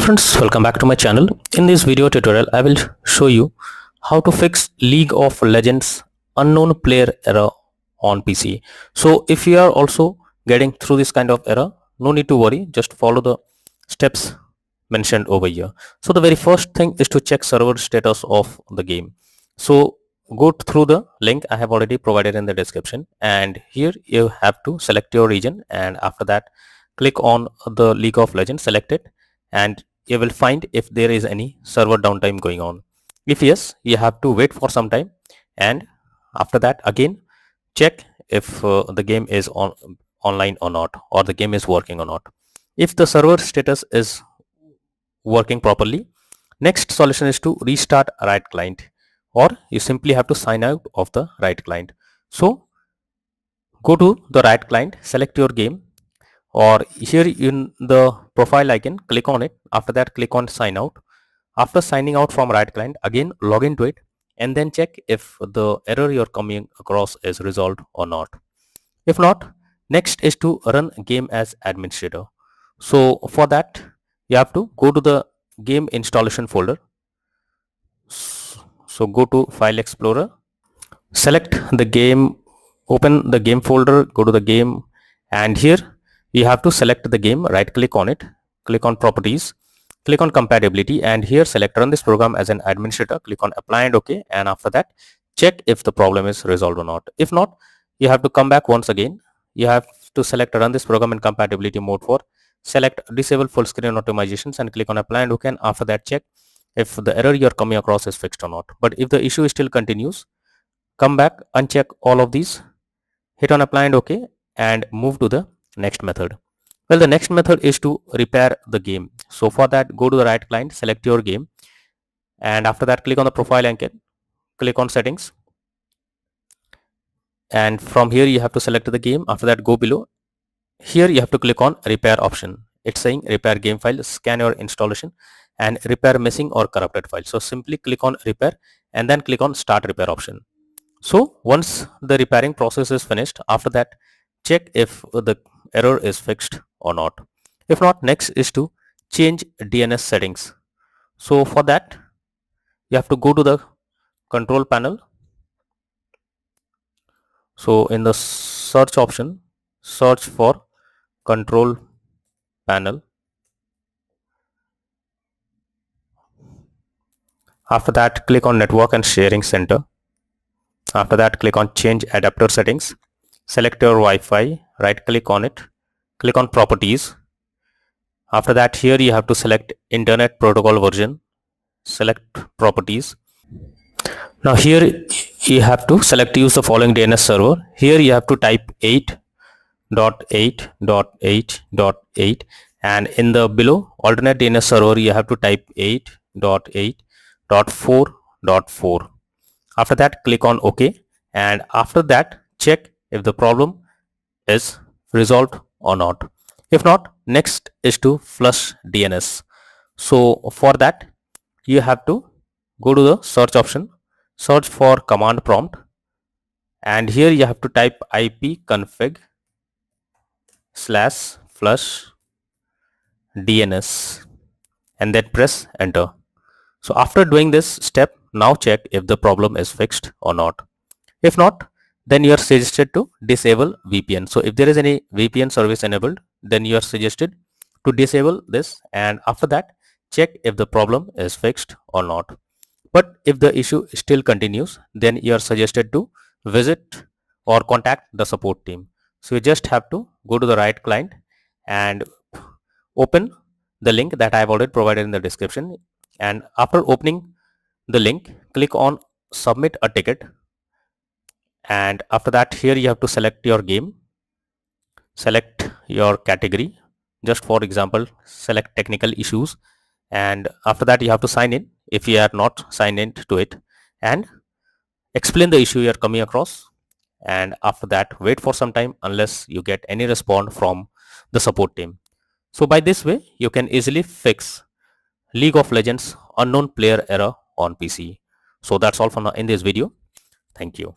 friends, welcome back to my channel. In this video tutorial, I will show you how to fix League of Legends unknown player error on PC. So if you are also getting through this kind of error, no need to worry, just follow the steps mentioned over here. So the very first thing is to check server status of the game. So go through the link I have already provided in the description, and here you have to select your region, and after that click on the League of Legends, select it, and you will find if there is any server downtime going on. If yes, you have to wait for some time, and after that again check if the game is online or not, or the game is working or not. If the server status is working properly, next solution is to restart Riot client, or you simply have to sign out of the Riot client. So go to the Riot client, select your game, or here in the profile icon, click on it. After that click on sign out. After signing out from Riot client, again log into it and then check if the error you're coming across is resolved or not. If not, next is to run game as administrator. So for that you have to go to the game installation folder. So go to File Explorer, select the game, open the game folder, go to the game, and here you have to select the game, right click on it, click on properties, click on compatibility, and here select run this program as an administrator, click on apply and OK, and after that check if the problem is resolved or not. If not, you have to come back once again. You have to select run this program in compatibility mode 4, select disable full screen optimizations and click on apply and OK, and after that check if the error you're coming across is fixed or not. But if the issue still continues, come back, uncheck all of these, hit on apply and OK, and move to the next method. Well, the next method is to repair the game. So for that, go to the Riot client, select your game, and after that click on the profile icon, click on settings, and from here you have to select the game. After that, go below. Here you have to click on repair option. It's saying repair game file, scan your installation and repair missing or corrupted file. So simply click on repair and then click on start repair option. So once the repairing process is finished, after that check if the error is fixed or not. If not, next is to change DNS settings. So for that you have to go to the control panel. So in the search option, search for control panel. After that click on network and sharing center. After that click on change adapter settings, select your Wi-Fi, right click on it, click on properties. After that here you have to select internet protocol version, select properties. Now here you have to select use the following DNS server. Here you have to type 8.8.8.8, and in the below alternate DNS server you have to type 8.8.4.4. After that click on OK, and after that check if the problem is resolved or not. If not, next is to flush DNS. So for that you have to go to the search option, search for command prompt, and here you have to type ipconfig/flush DNS and then press enter. So after doing this step, now check if the problem is fixed or not. If not, then you are suggested to disable VPN. So if there is any VPN service enabled, then you are suggested to disable this, and after that check if the problem is fixed or not. But if the issue still continues, then you are suggested to visit or contact the support team. So you just have to go to the Riot client and open the link that I have already provided in the description, and after opening the link click on submit a ticket, and after that here you have to select your game, select your category, just for example select technical issues, and after that you have to sign in if you are not signed in to it, and explain the issue you are coming across, and after that wait for some time unless you get any response from the support team. So by this way you can easily fix League of Legends unknown player error on PC. So that's all for now in this video. Thank you.